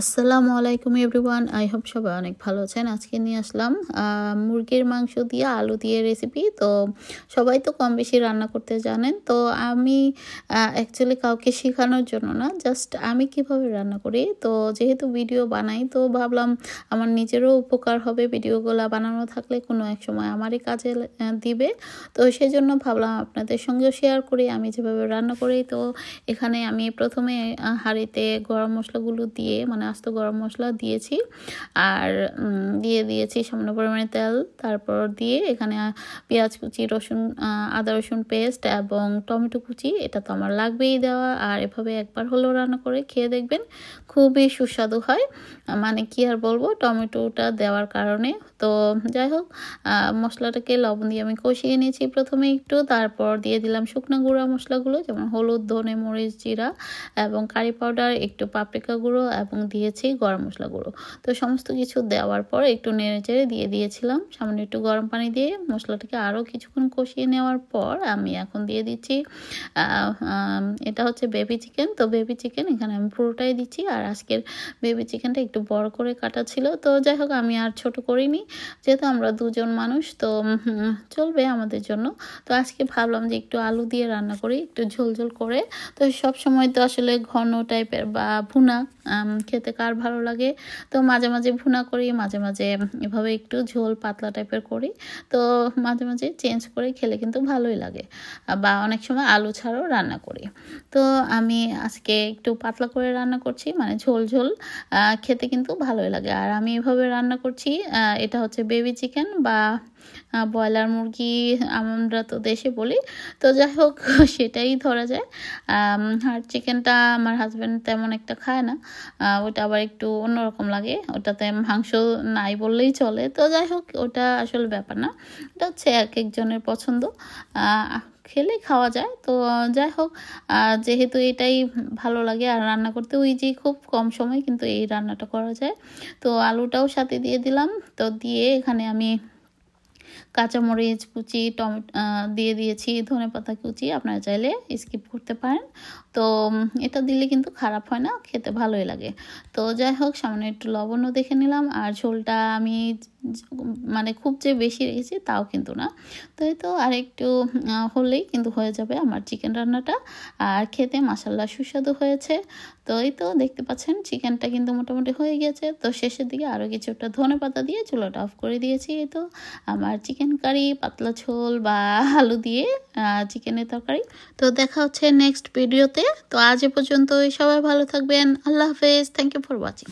আসসালামু আলাইকুম everyone, I hope সবাই অনেক ভালো আছেন। আজকে নিয়ে আসলাম মুরগির মাংস দিয়ে আলু দিয়ে রেসিপি। তো সবাই তো কম বেশি রান্না করতে জানেন। তো আমি অ্যাকচুয়ালি কাউকে শেখানোর জন্য না, জাস্ট আমি কিভাবে রান্না করি। তো যেহেতু ভিডিও বানাই, তো ভাবলাম আমার নিজেরও উপকার হবে, ভিডিওগুলো বানানো থাকলে কোনো এক সময় আমারই কাজে দিবে। তো সেই জন্য ভাবলাম আপনাদের সঙ্গেও শেয়ার করি আমি যেভাবে রান্না করি। তো এখানে আমি প্রথমে হাঁড়িতে গরম মশলাগুলো দিয়ে, মানে আস্ত গরম মশলা দিয়েছি, আর দিয়ে দিয়েছি সামান্য পরিমাণে তেল। তারপর দিয়ে এখানে পেঁয়াজ কুচি, রসুন, আদা রসুন পেস্ট এবং টমেটো কুচি, এটা তো আমার লাগবেই দেওয়া। আর এভাবে একবার হলেও রান্না করে খেয়ে দেখবেন, খুবই সুস্বাদু হয়। মানে কি আর বলবো, টমেটোটা দেওয়ার কারণে। তো যাই হোক, মশলাটাকে লবণ দিয়ে আমি কষিয়ে নিয়েছি প্রথমে একটু। তারপর দিয়ে দিলাম শুকনো গুঁড়া মশলাগুলো, যেমন হলুদ, ধনে, মরিচ, জিরা এবং কারি পাউডার, একটু পাপরিকা গুঁড়ো এবং দিয়েছি গরম মশলা গুঁড়ো। তো সমস্ত কিছু দেওয়ার পর একটু নেড়ে চেড়ে দিয়ে দিয়েছিলাম সামান্য একটু গরম পানি দিয়ে। মশলাটাকে আরও কিছুক্ষণ কষিয়ে নেওয়ার পর আমি এখন দিয়ে দিচ্ছি এটা হচ্ছে বেবি চিকেন। তো বেবি চিকেন এখানে আমি পুরোটাই দিচ্ছি। আর আজকের বেবি চিকেনটা একটু বড় করে কাটা ছিল। তো যাই হোক, আমি আর ছোট করিনি, যেহেতু আমরা দুজন মানুষ, তো চলবে আমাদের জন্য। তো আজকে ভাবলাম যে একটু আলু দিয়ে রান্না করি, একটু ঝোল ঝোল করে। তো সব সময় তো আসলে ঘন টাইপের বা ভুনা খেতে কার ভালো লাগে। তো মাঝে মাঝে ভুনা করি, মাঝে মাঝে এভাবে একটু ঝোল পাতলা টাইপের করি। তো মাঝে মাঝে চেঞ্জ করে খেলে কিন্তু ভালোই লাগে, বা অনেক সময় আলু ছাড়াও রান্না করি। তো আমি আজকে একটু পাতলা করে রান্না করছি, মানে ঝোল ঝোল, খেতে কিন্তু ভালোই লাগে। আর আমি এভাবে রান্না করছি, এটা হচ্ছে বেবি চিকেন বা ব্রয়লার মুরগি, আমরা তো দেশে বলি। তো যাই হোক, সেটাই ধরা যায়। হার্ড চিকেনটা আমার হাজব্যান্ড তেমন একটা খায় না, ওটা আবার একটু অন্যরকম লাগে, ওটাতে মাংস নাই বললেই চলে। তো যাই হোক, ওটা আসলে ব্যাপার না, এটা হচ্ছে এক একজনের পছন্দ, খেলে খাওয়া যায়। তো যাই হোক, যেহেতু এটাই ভালো লাগে আর রান্না করতে ওই যে খুব কম সময় কিন্তু এই রান্নাটা করা যায়। তো আলুটাও সাথে দিয়ে দিলাম। তো দিয়ে এখানে আমি কাঁচামরিচ কুচি, টমেটো দিয়ে দিয়েছি, ধনেপাতা কুচি, আপনারা চাইলে স্কিপ করতে পারেন। তো এটা দিলে কিন্তু খারাপ হয় না, খেতে ভালোই লাগে। তো যাই হোক, সামান্য একটু লবণও দেখে নিলাম। আর ঝোলটা আমি মানে খুব যে বেশি রেখেছি তাও কিন্তু না। তো এই তো আর একটু হলেই কিন্তু হয়ে যাবে আমার চিকেন রান্নাটা। আর খেতে মাশাআল্লাহ সুস্বাদু হয়েছে। তো এই তো দেখতে পাচ্ছেন চিকেনটা কিন্তু মোটামুটি হয়ে গেছে। তো শেষের দিকে আরও কিছুটা ধনেপাতা দিয়ে চুলাটা অফ করে দিয়েছি। এই তো আমার চিকেন কারি, পাতলা ঝোল বা আলু দিয়ে চিকেনের তরকারি। তো দেখা হচ্ছে নেক্সট ভিডিওতে। তো আজ এ পর্যন্তই, সবাই ভালো থাকবেন। আল্লাহ হাফেজ। Thank you for watching.